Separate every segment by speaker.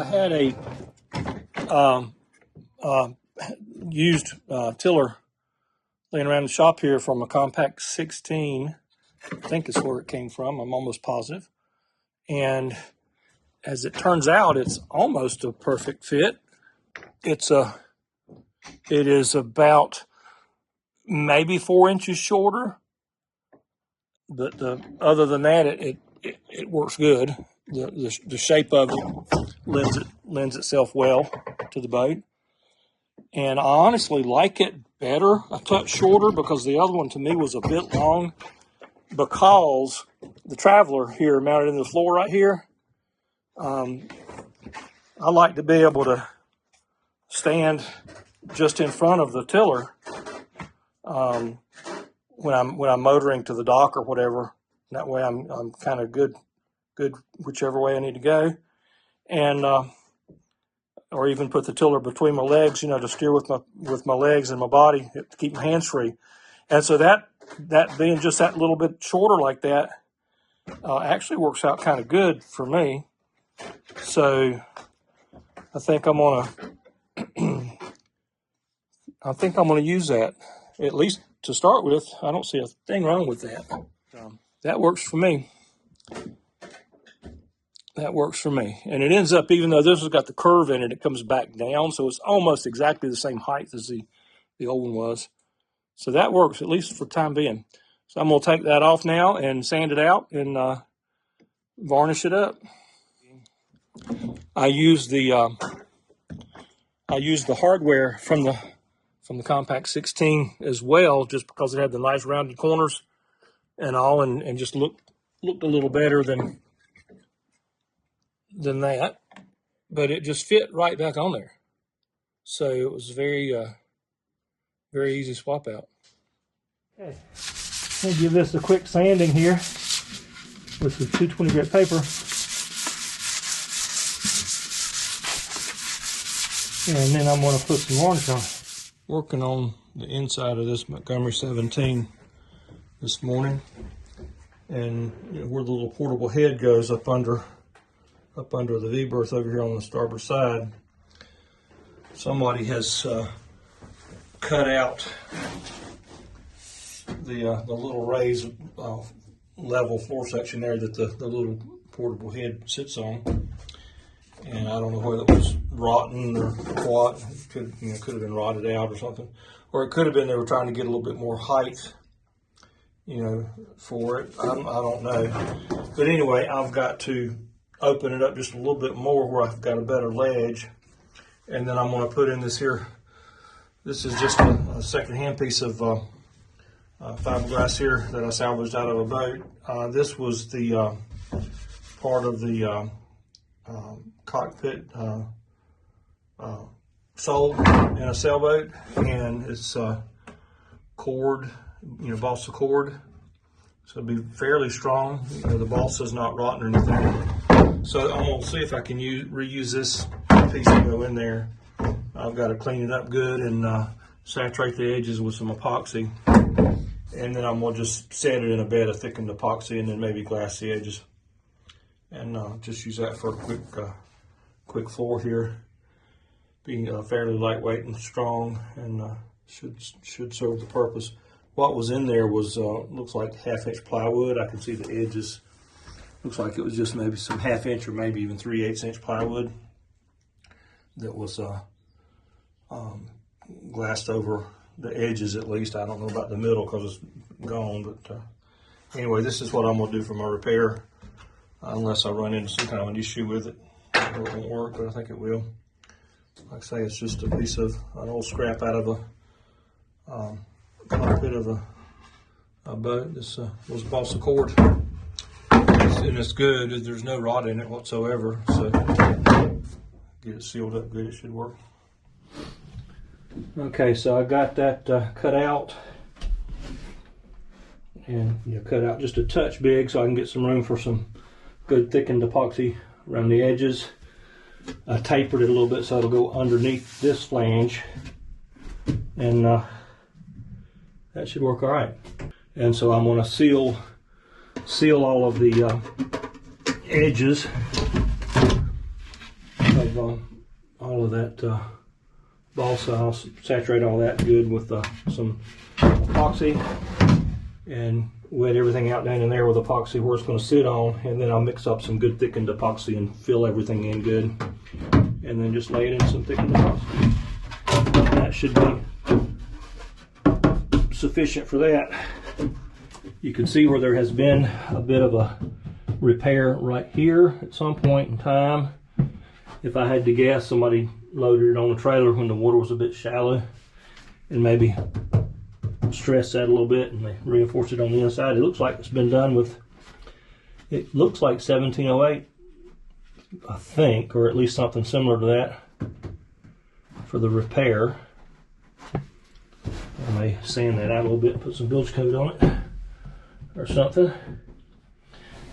Speaker 1: had a used tiller laying around the shop here from a Com-Pac 16. I think is where it came from. I'm almost positive. And as it turns out, it's almost a perfect fit. It is about maybe 4 inches shorter, but other than that, it works good. The shape of it lends itself well to the boat, and I honestly like it better a touch shorter because the other one to me was a bit long. Because the Traveler here mounted in the floor right here, I like to be able to stand just in front of the tiller when I'm motoring to the dock or whatever. That way I'm kind of good whichever way I need to go, and or even put the tiller between my legs, to steer with my legs and my body to keep my hands free. And so that being just that little bit shorter like that actually works out kind of good for me. So I think I'm gonna use that, at least to start with. I don't see a thing wrong with that. That works for me. That works for me. And it ends up, even though this has got the curve in it, it comes back down, so it's almost exactly the same height as the old one was. So that works, at least for the time being. So I'm going to take that off now and sand it out and varnish it up. I use the hardware from the Com-Pac 16 as well, just because it had the nice rounded corners and all, and just looked a little better than that. But it just fit right back on there. So it was very easy swap out. Okay, I'll give this a quick sanding here with some 220 grit paper. And then I'm going to put some varnish on. Working on the inside of this Montgomery 17 this morning, and where the little portable head goes up under the V-berth over here on the starboard side, somebody has cut out the little raised level floor section there that the little portable head sits on. And I don't know whether it was rotten or what. It could have been rotted out or something, or it could have been they were trying to get a little bit more height, for it. I don't know. But anyway, I've got to open it up just a little bit more where I've got a better ledge, and then I'm going to put in this here. This is just a second-hand piece of fiberglass here that I salvaged out of a boat. This was the part of the cockpit sole in a sailboat, and it's cord, balsa cord, so it'll be fairly strong. The balsa's not rotten or anything. So I'm gonna see if I can reuse this piece to go in there. I've got to clean it up good and saturate the edges with some epoxy, and then I'm gonna just set it in a bed of thickened epoxy and then maybe glass the edges, and just use that for a quick floor here. Being fairly lightweight and strong, and should serve the purpose. What was in there was looks like 1/2 inch plywood. I can see the edges. Looks like it was just maybe some 1/2 inch or maybe even 3/8 inch plywood that was glassed over the edges at least. I don't know about the middle because it's gone, but anyway, this is what I'm gonna do for my repair, unless I run into some kind of an issue with it. It won't work, but I think it will. Like I say, it's just a piece of an old scrap out of a cockpit of a boat. This was balsa cord, and it's good. There's no rot in it whatsoever, so get it sealed up good. It should work. Okay, so I got that cut out, and cut out just a touch big so I can get some room for some good thickened epoxy around the edges. I tapered it a little bit so it'll go underneath this flange, and that should work all right. And so I'm going to seal all of the edges of all of that balsa. I'll saturate all that good with some epoxy and wet everything out down in there with epoxy where it's going to sit on, and then I'll mix up some good thickened epoxy and fill everything in good, and then just lay it in some thickened epoxy. That should be sufficient for that. You can see where there has been a bit of a repair right here at some point in time. If I had to guess, somebody loaded it on the trailer when the water was a bit shallow and maybe stressed that a little bit, and they reinforced it on the inside. It looks like it's been done with, it looks like 1708, I think, or at least something similar to that for the repair. I may sand that out a little bit and put some bilge coat on it or something.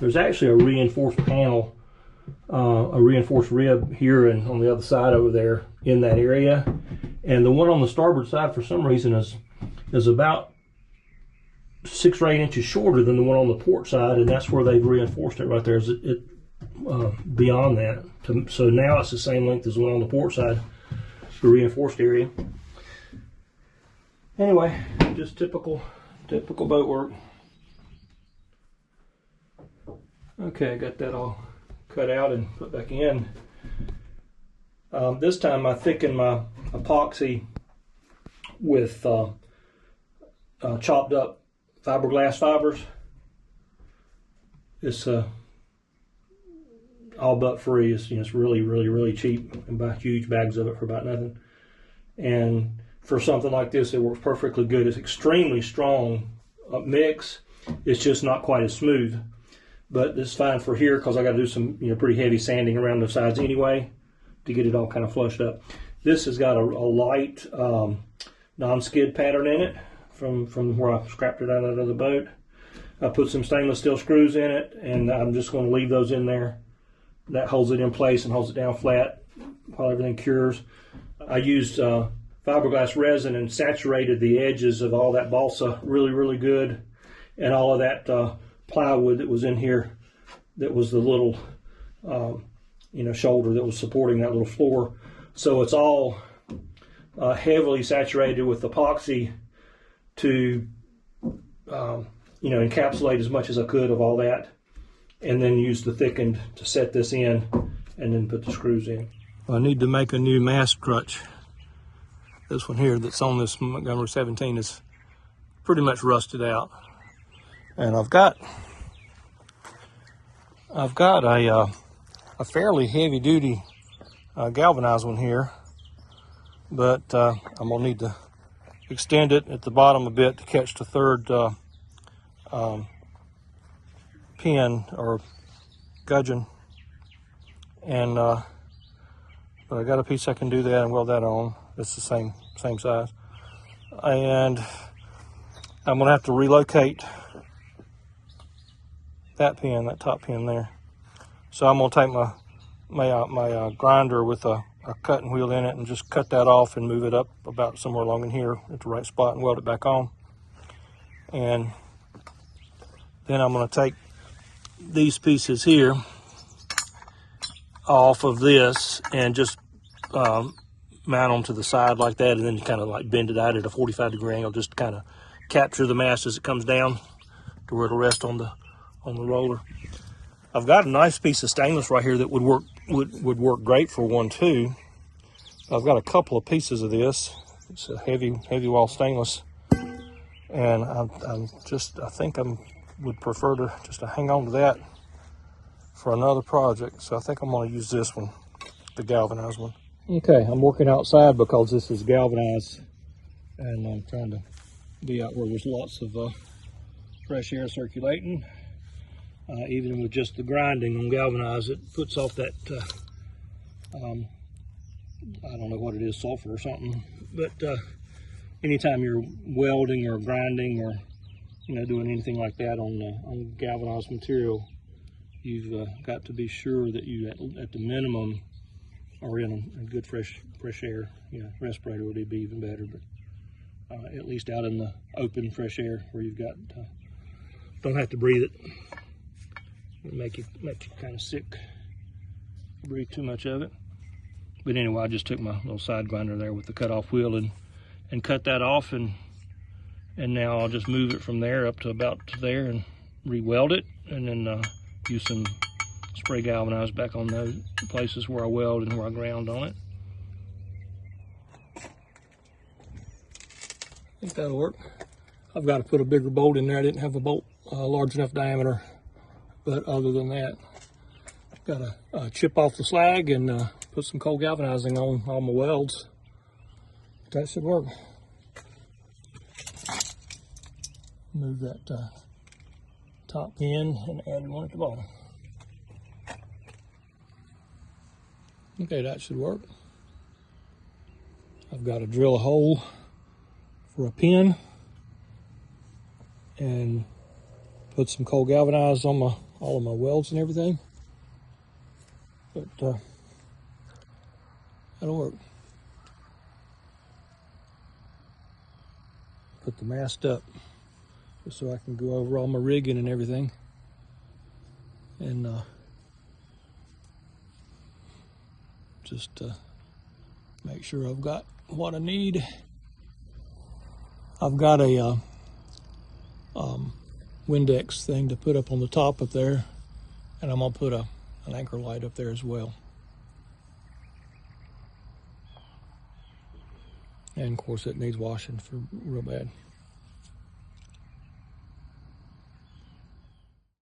Speaker 1: There's actually a reinforced panel, a reinforced rib here and on the other side over there in that area, and the one on the starboard side for some reason is about 6 or 8 inches shorter than the one on the port side, and that's where they've reinforced it right there. Is it beyond that? So now it's the same length as the one on the port side, the reinforced area. Anyway, just typical boat work. Okay, I got that all cut out and put back in. This time I thickened my epoxy with chopped up fiberglass fibers. It's all but free. It's really cheap. You can buy huge bags of it for about nothing. And for something like this, it works perfectly good. It's extremely strong mix. It's just not quite as smooth. But it's fine for here because I got to do some pretty heavy sanding around the sides anyway to get it all kind of flushed up. This has got a light non-skid pattern in it from where I scrapped it out of the boat. I put some stainless steel screws in it, and I'm just going to leave those in there. That holds it in place and holds it down flat while everything cures. I used fiberglass resin and saturated the edges of all that balsa really good, and all of that plywood that was in here, that was the little shoulder that was supporting that little floor. So it's all heavily saturated with epoxy to encapsulate as much as I could of all that, and then use the thickened to set this in and then put the screws in. I need to make a new mast crutch. This one here that's on this Montgomery 17 is pretty much rusted out, and I've got a fairly heavy duty galvanized one here, but I'm gonna need to extend it at the bottom a bit to catch the third pin or gudgeon, and but I got a piece I can do that and weld that on. It's the same size, and I'm gonna have to relocate that pin, that top pin there. So I'm gonna take my grinder with a cutting wheel in it and just cut that off and move it up about somewhere along in here at the right spot and weld it back on. And then I'm gonna take these pieces here off of this and just mount them to the side like that, and then you kind of like bend it out at a 45-degree angle just to kind of capture the mast as it comes down to where it'll rest on the roller. I've got a nice piece of stainless right here that would work great for one too. I've got a couple of pieces of this. It's a heavy wall stainless, and I think I would prefer to just hang on to that for another project. So I think I'm going to use this one, the galvanized one. Okay, I'm working outside because this is galvanized, and I'm trying to be out where there's lots of fresh air circulating. Even with just the grinding on galvanized, it puts off that I don't know what it is, sulfur or something. But anytime you're welding or grinding or doing anything like that on galvanized material, you've got to be sure that you at the minimum are in a good fresh air. Respirator would be even better, but at least out in the open fresh air where you've got don't have to breathe it. It'll make you kind of sick. Breathe too much of it. But anyway, I just took my little side grinder there with the cutoff wheel and cut that off, and now I'll just move it from there up to about to there and re-weld it, and then use some spray galvanized back on those places where I weld and where I ground on it. I think that'll work. I've got to put a bigger bolt in there. I didn't have a bolt large enough diameter, but other than that, got to chip off the slag and put some cold galvanizing on all my welds. That should work. Move that top pin and add one at the bottom. Okay, that should work. I've got to drill a hole for a pin and put some cold galvanized on all of my welds and everything. But that'll work. Put the mast up just so I can go over all my rigging and everything, and just make sure I've got what I need. I've got a Windex thing to put up on the top up there, and I'm gonna put an anchor light up there as well. And of course it needs washing for real bad.